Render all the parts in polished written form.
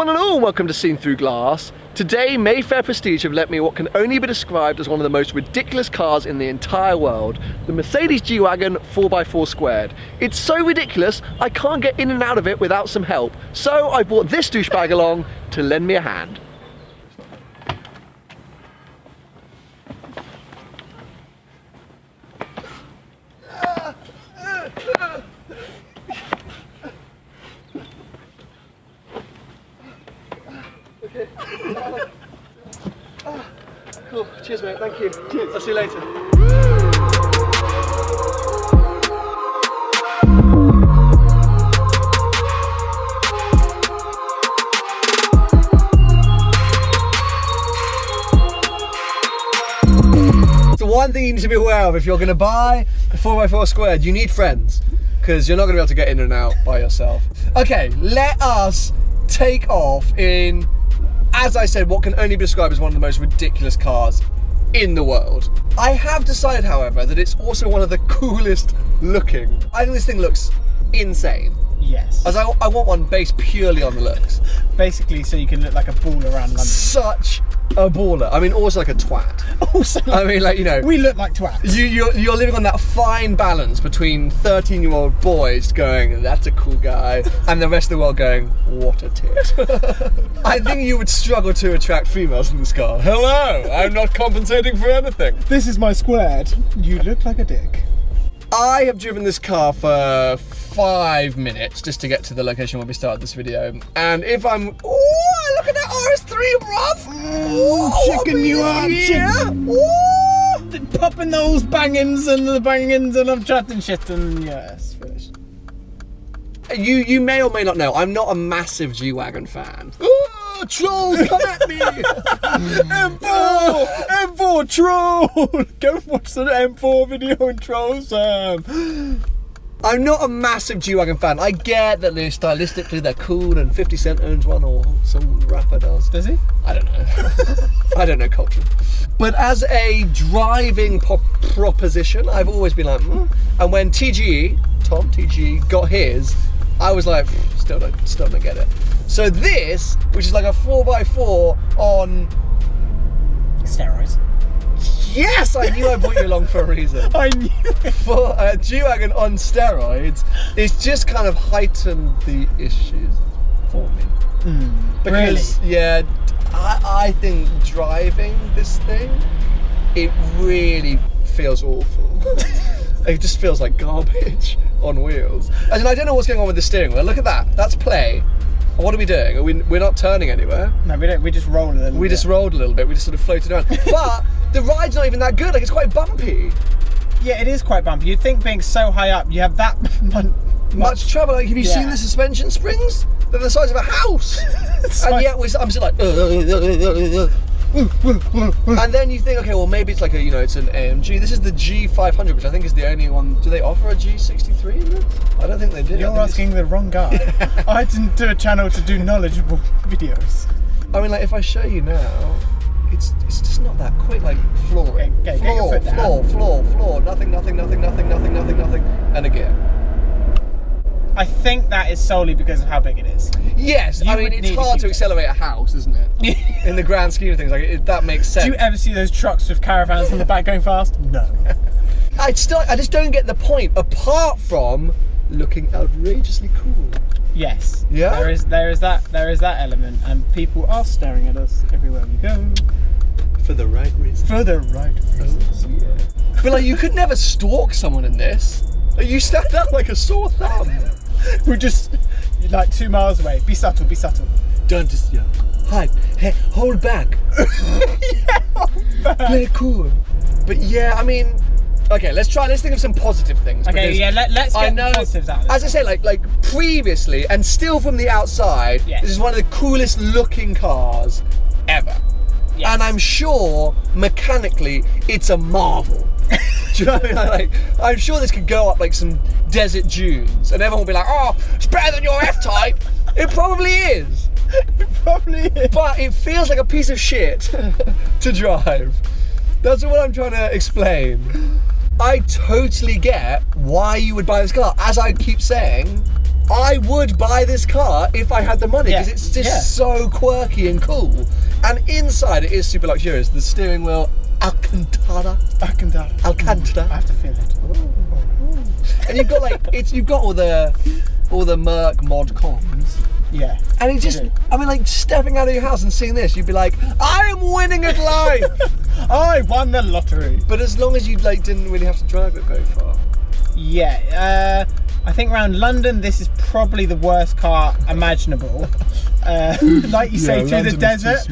one and all, welcome to Seen Through Glass. Today, Mayfair Prestige have lent me what can only be described as one of the most ridiculous cars in the entire world, the Mercedes G-wagon 4x4 squared. It's so ridiculous, I can't get in and out of it without some help, so I brought this douchebag along to lend me a hand. Okay. Cool. Cheers, mate. Thank you. Cheers. I'll see you later. So one thing you need to be aware of if you're going to buy a 4x4 squared, you need friends, because you're not going to be able to get in and out by yourself. Okay, let us take off in, as I said, what can only be described as one of the most ridiculous cars in the world. I have decided, however, that it's also one of the coolest looking. I think this thing looks insane. Yes. As I want one based purely on the looks. Basically, so you can look like a baller around London. Such a baller. I mean, also like a twat. Also, I mean, like, you know, we look like twats. You're living on that fine balance between 13-year-old boys going, that's a cool guy, and the rest of the world going, what a tit. I think you would struggle to attract females in this car. Hello, I'm not compensating for anything. This is my squared. You look like a dick. I have driven this car for 5 minutes just to get to the location where we started this video. And if I'm, oh, look at that RS3, bruv. Checking you out, chicken. Popping those bangings and the bangings, and I'm chatting shit, and yes, finished. You may or may not know, I'm not a massive G-wagon fan. Oh, trolls, come at me! M4 troll. Go watch the M4 video and troll Sam. I'm not a massive G-wagon fan. I get that stylistically they're cool and 50 Cent owns one or some rapper does. Does he? I don't know. I don't know culture. But as a driving proposition, I've always been like, And when Tom TGE got his, I was like, still don't get it. So this, which is like a 4x4 on steroids. Yes, I knew I brought you along for a reason. I knew it. For a G-wagon on steroids, it's just kind of heightened the issues for me. Because, really? Yeah, I think driving this thing, it really feels awful. It just feels like garbage on wheels. As in, I don't know what's going on with the steering wheel. Look at that. That's play. What are we doing? We're not turning anywhere. No, we don't. We just roll a little bit. We just rolled a little bit. We just sort of floated around. But the ride's not even that good. Like, it's quite bumpy. Yeah, it is quite bumpy. You'd think being so high up, you have that much trouble. Like, have you seen the suspension springs? They're the size of a house. And yet I'm just like, and then you think, okay, well, maybe it's like a, it's an AMG. This is the G500, which I think is the only one. Do they offer a G63 in it? I don't think they do. You're asking the wrong guy. I didn't do a channel to do knowledgeable videos. I mean, like, if I show you now, it's just not that quick. Like, flooring. Okay, floor, nothing, and again. I think that is solely because of how big it is. Yes, I mean, it's hard to accelerate a house, isn't it? In the grand scheme of things, like, that makes sense. Do you ever see those trucks with caravans in the back going fast? No. I just don't get the point, apart from looking outrageously cool. Yes. Yeah. There is that element, and people are staring at us everywhere we go. For the right reason. For the right reasons. Yeah. But like, you could never stalk someone in this. Like, you stand out like a sore thumb. We're just like 2 miles away. Be subtle. Don't just hide. Hey, hold back. Play it cool. But yeah, I mean, okay, let's think of some positive things. Okay, yeah, let's get positives out of this. As I say, like previously, and still from the outside, This is one of the coolest looking cars ever. Yes. And I'm sure mechanically it's a marvel. Do you know what I mean? Like, I'm sure this could go up like some desert dunes, and everyone will be like, "Oh, it's better than your F-Type." It probably is. It probably is. But it feels like a piece of shit to drive. That's what I'm trying to explain. I totally get why you would buy this car. As I keep saying, I would buy this car if I had the money, because it's just so quirky and cool. And inside it is super luxurious. The steering wheel, Alcantara. I have to feel it. And you've got you've got all the Merc mod cons. Yeah. And it just, I mean, like, stepping out of your house and seeing this, you'd be like, I am winning at life. I won the lottery. But as long as you didn't really have to drive it very far. Yeah. I think around London, this is probably the worst car imaginable. Like you say, through the desert,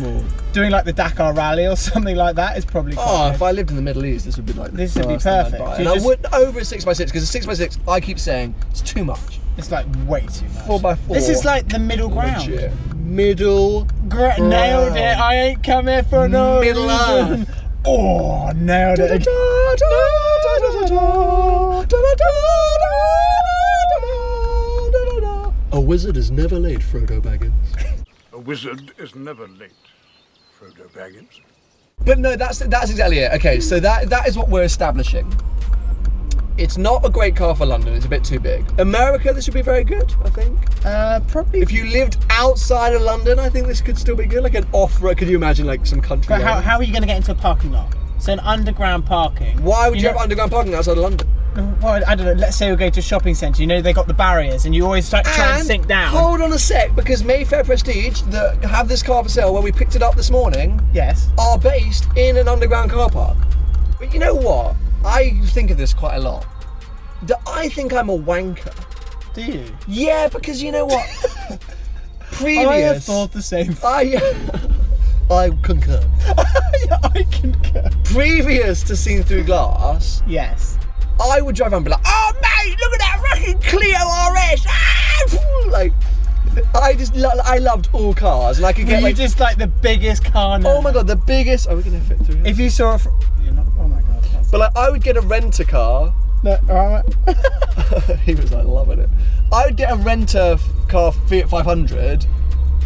doing like the Dakar Rally or something like that is probably quite if I lived in the Middle East, this would be like this would be perfect. And I would over a 6x6, because a 6x6, I keep saying, it's too much. It's like way too much. 4x4. This is like the middle ground. Legit. Middle ground. Nailed it. I ain't come here for no middle reason. Oh, nailed it. A wizard is never late, Frodo Baggins. A wizard is never late, Frodo Baggins. But no, that's exactly it. Okay, so that is what we're establishing. It's not a great car for London, it's a bit too big. America, this would be very good, I think. Probably. If you lived outside of London, I think this could still be good. Like an off-road, could you imagine like some country But how are you going to get into a parking lot? So an underground parking. Why would you have underground parking outside of London? Well, I don't know, let's say we're going to a shopping centre, you know, they got the barriers and you always try and sink down. Hold on a sec, because Mayfair Prestige, that have this car for sale, where we picked it up this morning, yes, are based in an underground car park. But you know what? I think of this quite a lot. I think I'm a wanker. Do you? Yeah, because you know what? Previous. I have thought the same thing. I concur. Yeah, I concur. Previous to seeing through glass, yes, I would drive around and be like, oh mate, look at that fucking Clio RS! Ah! Like, I loved all cars, and I could get you just like the biggest car now. Oh my god, the biggest. Are we gonna fit through here? If you saw it from, you're not. Oh my god. But like, I would get a renter car. No, alright. He was like loving it. I would get a renter car Fiat 500,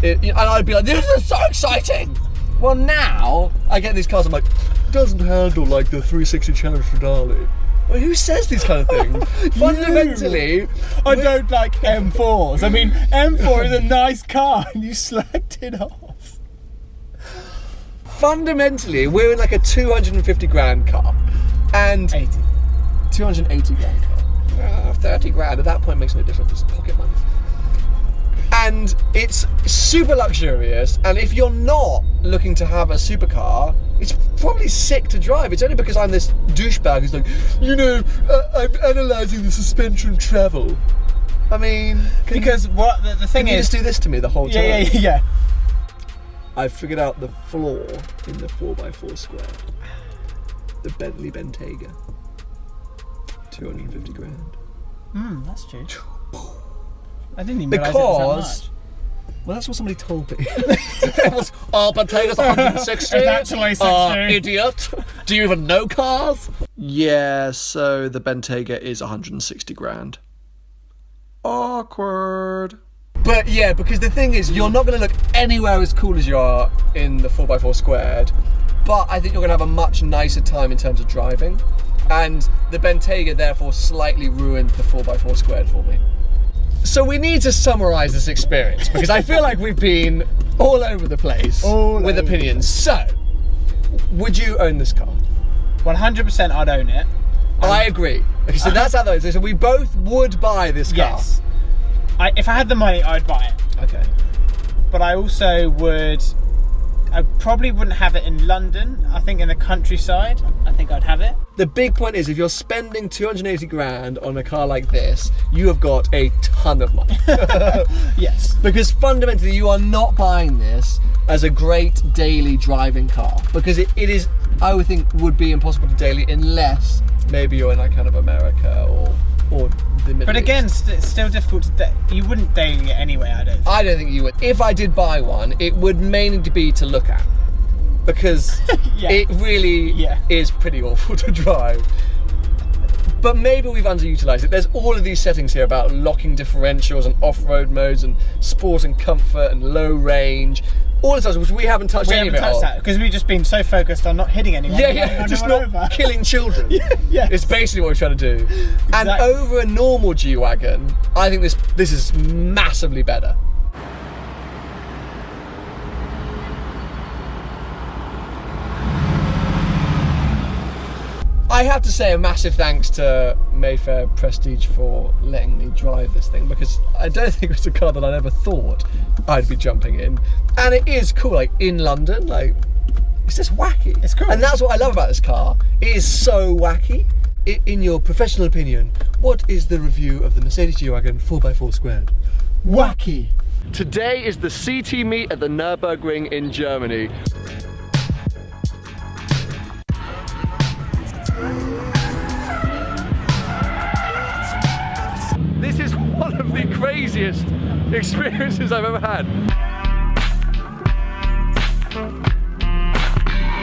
and I'd be like, this is so exciting. Well, now I get these cars, I'm like, doesn't handle like the 360 Challenge Stradale. Well, who says these kind of things? Fundamentally, I don't like M4s. I mean, M4 is a nice car, and you slagged it off. Fundamentally, we're in like a 250 grand car, and 280 grand car. 30 grand at that point makes no difference. It's pocket money. And it's super luxurious, and if you're not looking to have a supercar, it's probably sick to drive. It's only because I'm this douchebag who's like, you know, I'm analysing the suspension travel. I mean, because the thing is, you just do this to me the whole time. Yeah. I've figured out the flaw in the 4x4 square. The Bentley Bentayga. 250 grand. That's true. I didn't even realise it was that much. Well, that's what somebody told me. Bentayga's 160. It's actually 60. Idiot. Do you even know cars? Yeah, so the Bentayga is 160 grand. Awkward. But yeah, because the thing is, you're not going to look anywhere as cool as you are in the 4x4 squared, but I think you're going to have a much nicer time in terms of driving. And the Bentayga therefore slightly ruined the 4x4 squared for me. So we need to summarise this experience, because I feel like we've been all over the place with opinions. So, would you own this car? 100% I'd own it. I agree. Okay, so that's how those. So we both would buy this car. Yes. If I had the money, I'd buy it. Okay. But I also would. I probably wouldn't have it in London. I think in the countryside, I think I'd have it. The big point is, if you're spending 280 grand on a car like this, you have got a ton of money. Yes. Because fundamentally, you are not buying this as a great daily driving car. Because it is, I would think, would be impossible to daily unless maybe you're in like kind of America or the Middle But again, East. it's still difficult to you wouldn't daily it anyway, I don't think. I don't think you would. If I did buy one, it would mainly be to look at. Because it really is pretty awful to drive. But maybe we've underutilised it. There's all of these settings here about locking differentials and off-road modes and sport and comfort and low range. all the times, which we haven't touched We any haven't of it touched on. that because we've just been so focused on not hitting anyone. Yeah, just not over. killing children. Yeah. It's basically what we're trying to do. And Exactly. over a normal G-Wagon, I think this is massively better. I have to say a massive thanks to Mayfair Prestige for letting me drive this thing, because I don't think it was a car that I'd ever thought I'd be jumping in. And it is cool, like in London, like it's just wacky. It's cool. And that's what I love about this car. It is so wacky. In your professional opinion, what is the review of the Mercedes G-Wagon 4x4 squared? Wacky. Today is the CT meet at the Nürburgring in Germany. This is one of the craziest experiences I've ever had.